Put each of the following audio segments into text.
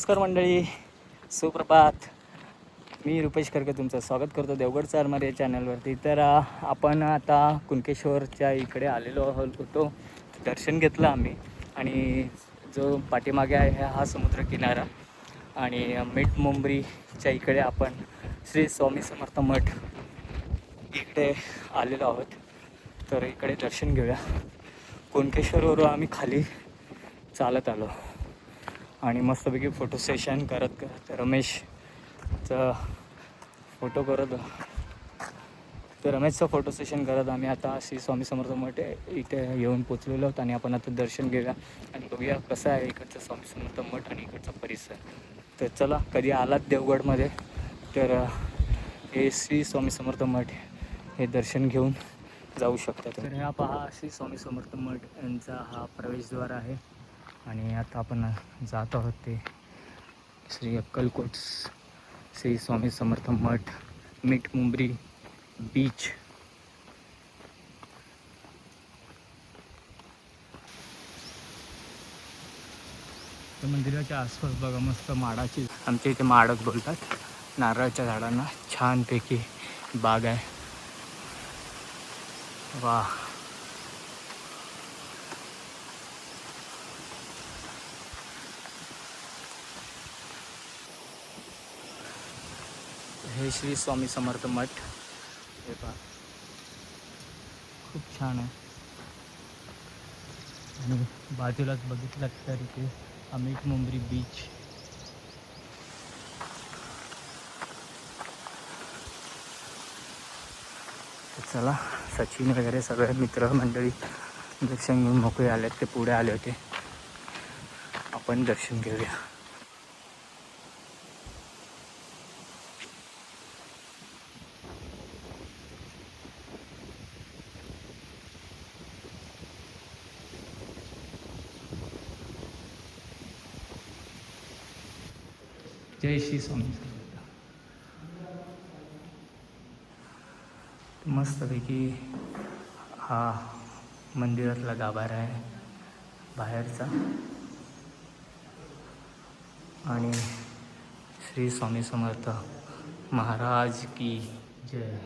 नमस्कार मंडळी, सुप्रभात. मी रुपेश खरके तुमचं स्वागत करतो देवगड चारमार या चॅनलवरती. तर आपण आता कुणकेश्वरच्या इकडे आलेलो होतो. दर्शन घेतलं आम्ही आणि जो पाठीमागे आहे हा समुद्रकिनारा आणि मीठ मुंबरीच्या इकडे आपण श्री स्वामी समर्थ मठ इकडे आलेलो आहोत. तर इकडे दर्शन घेऊया. कुणकेश्वरवरून आम्ही खाली चालत आलो आणि मस्तपैकी फोटो सेशन करत रमेशचा फोटो सेशन करत आम्ही आता श्री स्वामी समर्थ मठ इथे येऊन पोचलेलो आहोत आणि आपण आता दर्शन घेऊया आणि बघूया कसं आहे इकडचं स्वामी समर्थ मठ आणि इकडचा परिसर. तर चला, कधी आलात देवगडमध्ये तर हे श्री स्वामी समर्थ मठ हे दर्शन घेऊन जाऊ शकता. तर ह्या पहा, श्री स्वामी समर्थ मठ यांचा हा प्रवेशद्वार आहे आणि आता आपण जात आहोत ते श्री अक्कलकोट श्री स्वामी समर्थ मठ मीठ मुंबरी बीच. त्या मंदिराच्या आसपास बघा मस्त माडाची, आमच्या इथे माडच बोलतात, नारळाच्या झाडांना छानपैकी बाग आहे. वा, हे श्री स्वामी समर्थ मठ हे पहा, खूप छान आहे. आणि बाजूलाच बघितलं तर इथे मीठ मुंबरी बीच. चला, सचिन वगैरे सगळे मित्र मंडळी दर्शन घेऊन मोकळे आले, ते पुढे आले होते. आपण दर्शन घेऊया. जय श्री स्वामी. मस्तपैकी हा मंदिरातला गाभारा आहे बाहेरचा आणि श्री स्वामी समर्थ महाराज की जय.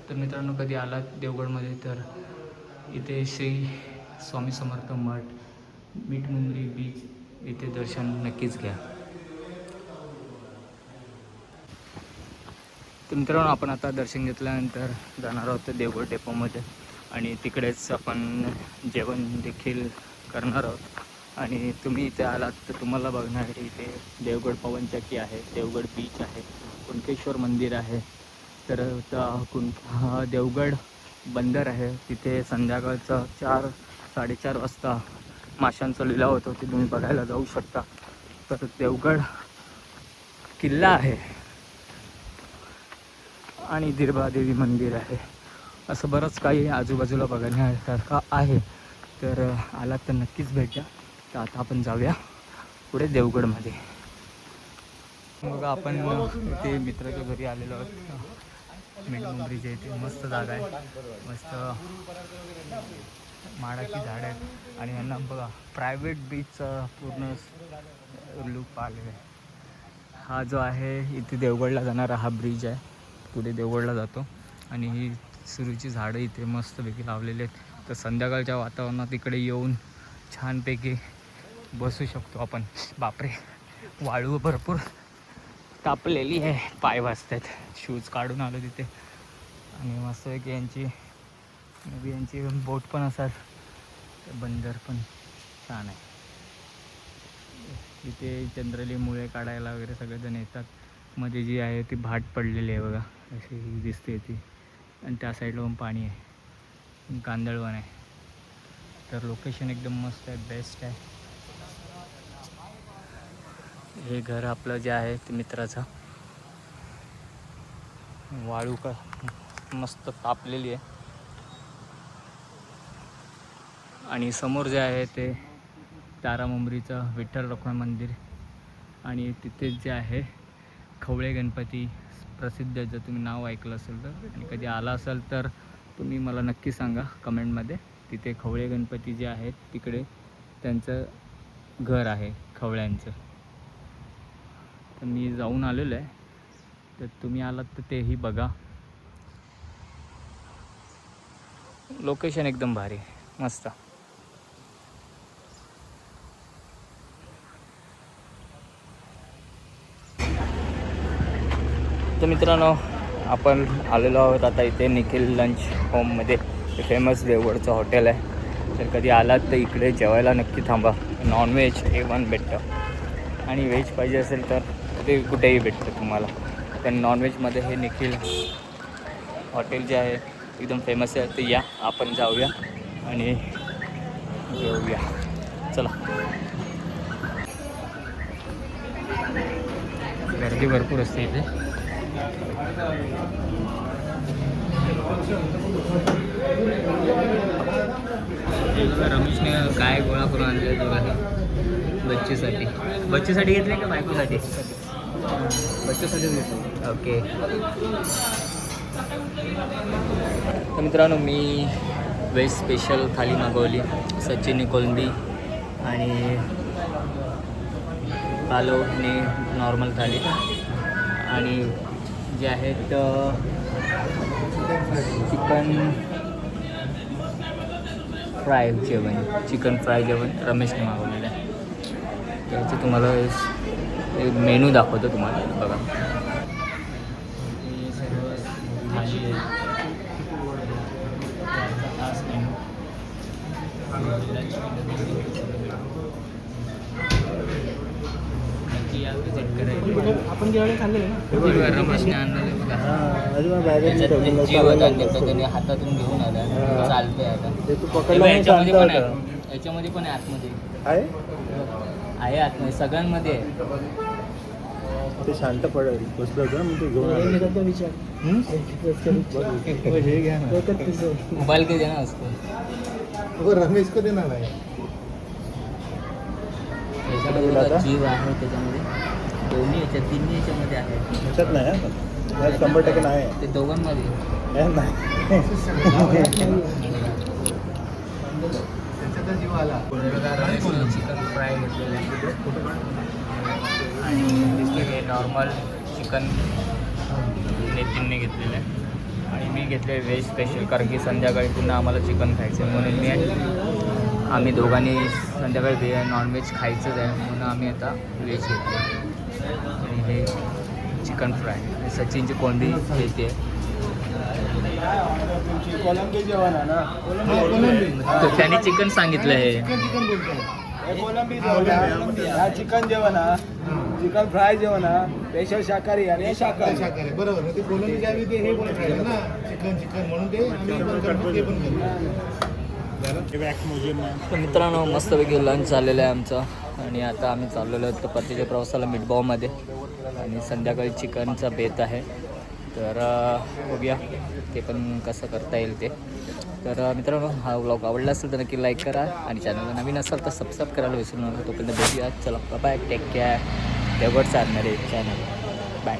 तर मित्रांनो, कधी आलात देवगडमध्ये तर इथे श्री स्वामी समर्थ मठ मीठ मुंबरी बीच इथे दर्शन नक्कीच घ्या. तर मित्रांनो, आपण आता दर्शन घेतल्यानंतर जाणार आहोत देवगड डेपोमध्ये आणि तिकडेच आपण जेवण देखील करणार आहोत. आणि तुम्ही इथे आलात तर तुम्हाला बघण्यासाठी इथे देवगड पवनचक्की आहे, देवगड बीच आहे, कुणकेश्वर मंदिर आहे. तर देवगड बंदर आहे, तिथे संध्याकाळचं 4-4:30 वाजता माशांचा लिलाव होतो, ते तुम्ही बघायला जाऊ शकता. तर देवगड किल्ला आहे आणि दिरबादेवी मंदिर आहे, असं बरंच काही आजूबाजूला बघण्यासारखं आहे. तर आलात तर नक्कीच भेट द्या. तर आता आपण जाऊया पुढे देवगडमध्ये. मग आपण इथे मित्राच्या घरी आलेलो आहोत. मीठ मुंबरीच्या इथे मस्त जागा आहे, मस्त माडाची झाडं आहेत आणि यांना बघा प्रायव्हेट बीचचा पूर्ण लूक आलेला आहे. हा जो आहे इथे देवगडला जाणारा हा ब्रिज आहे, पुढे देवगडला जातो आणि ही सुरूची झाडं इथे मस्तपैकी लावलेली आहेत. तर संध्याकाळच्या वातावरणात इकडे येऊन छानपैकी बसू शकतो आपण. बापरे, वाळू भरपूर तापलेली आहे, पाय वाजतात. शूज काढून आलो तिथे आणि मस्तपैकी यांची बोट पण असाल, बंदर पण छान आहे. इथे जनरली मुळे काढायला वगैरे सगळेजण येतात. मध्ये जी आहे ती भाट पडलेली आहे बघा, अशी दिसते ती. आणि त्या साईडला पण पाणी आहे, कांदळवन आहे. तर लोकेशन एकदम मस्त आहे, बेस्ट आहे. हे घर आपलं जे आहे ते मित्राचं. वाळू का मस्त तापलेली आहे आणि समोर जे आहे ते तारामुंबरीचं विठ्ठल रखुमाई मंदिर आणि तिथे जे आहे खवळे गणपती प्रसिद्ध आहे. जर तुम्ही नाव ऐकलं असेल तर आणि कधी आला असाल तर तुम्ही मला नक्की सांगा कमेंटमध्ये. तिथे खवळे गणपती जे आहेत तिकडे त्यांचं घर आहे खवळ्यांचं. तर मी जाऊन आलेलो आहे, तर तुम्ही आलात तर तेही बघा. लोकेशन एकदम भारी, मस्त. तर मित्रांनो, आपण आलेलो आहोत आता इथे निखिल लंच होममध्ये. हे फेमस देवगडचं हॉटेल आहे. तर कधी आलात तर इकडे जेवायला नक्की थांबा. नॉनव्हेज A1 भेटतं आणि व्हेज पाहिजे असेल तर ते कुठेही भेटतं तुम्हाला. तर नॉनव्हेजमध्ये हे निखिल हॉटेल जे आहे एकदम फेमस आहे. तर या आपण जाऊया आणि जेवूया. चला. गर्दी भरपूर असते इथे. रमेशने काय गोळा करून आणले बघा बच्चीसाठी. बच्चीसाठी घेतले का बायकोसाठी? बच्च्यासाठी घेतो. ओके. तर मित्रांनो, मी व्हेज स्पेशल थाली मागवली. सचिनी कोलंबी आणि पालवने नॉर्मल थाली आणि जे आहेत चिकन फ्राय जेवण. चिकन फ्राय जेवण रमेशने मागवलेलं आहे. त्याचं तुम्हाला मेनू दाखवतो तुम्हाला बघा. हे सर्व थाली आहे. खास मेनू. आपण जेवढे खाल्ले ना रमेशने आणलेलं बघा. त्याच्यात जीवत आणलं त्याने हातातून घेऊन आला. चालतंय आता. ते तू पकडलं याच्यामध्ये पण आहे. होता. याच्यामध्ये पण आहे आतमध्ये. आहे आहे आतमध्ये सगळ्यांमध्ये आहे. ते शांत पडेल बसलं होतं मग ते घेऊन हे घ्या ना. मोबाईल के देना असतो. रमेश कधी देणार आहे त्याच्यामध्ये बघा जीव आहे. त्याच्यामध्ये दोन्ही याच्यात तिन्ही याच्यामध्ये आहे. त्याच्यात नाही हा 100% नाही. ते दोघांमध्ये जीव आला. चिकन फ्राय घेतलेलं आहे आणि हे नॉर्मल चिकन नितीनने घेतलेलं आहे आणि मी घेतले व्हेज स्पेशल. कारण की संध्याकाळी पुन्हा आम्हाला चिकन खायचं आहे म्हणून आम्ही दोघांनी संध्याकाळी नॉनव्हेज खायचंच आहे म्हणून आम्ही आता व्हेज घेतलं. आणि हे चिकन फ्राय. सचिनची कोंबडी येते. कोलंबी जेवण आहे ना. तर त्याने चिकन सांगितलं आहे. कोलंबी जेवण हा चिकन जेवण हा चिकन फ्राय जेवण हा स्पेशल शाकाहारी आणि शाकाहारी बरोबर. ते कोलंबी ज्यावेळी ते हे पण खायला ना चिकन म्हणून ते आम्ही पण तर मित्रांनो, मस्तपैकी लंच झालेलं आहे आमचं आणि आता आम्ही चाललेलो आहोत परतीच्या प्रवासाला मिठबावमध्ये आणि संध्याकाळी चिकनचा बेत आहे. तर बघूया ते पण कसं करता येईल ते. तर मित्रांनो, हा व्लॉग आवडला असेल तर नक्की लाईक करा आणि चॅनलला नवीन असाल तर सबस्क्राईब करायला विसरू नका. तोपर्यंत भेटूया. चला बाय, टेक केअर. देवगड चालणारे चॅनल. बाय.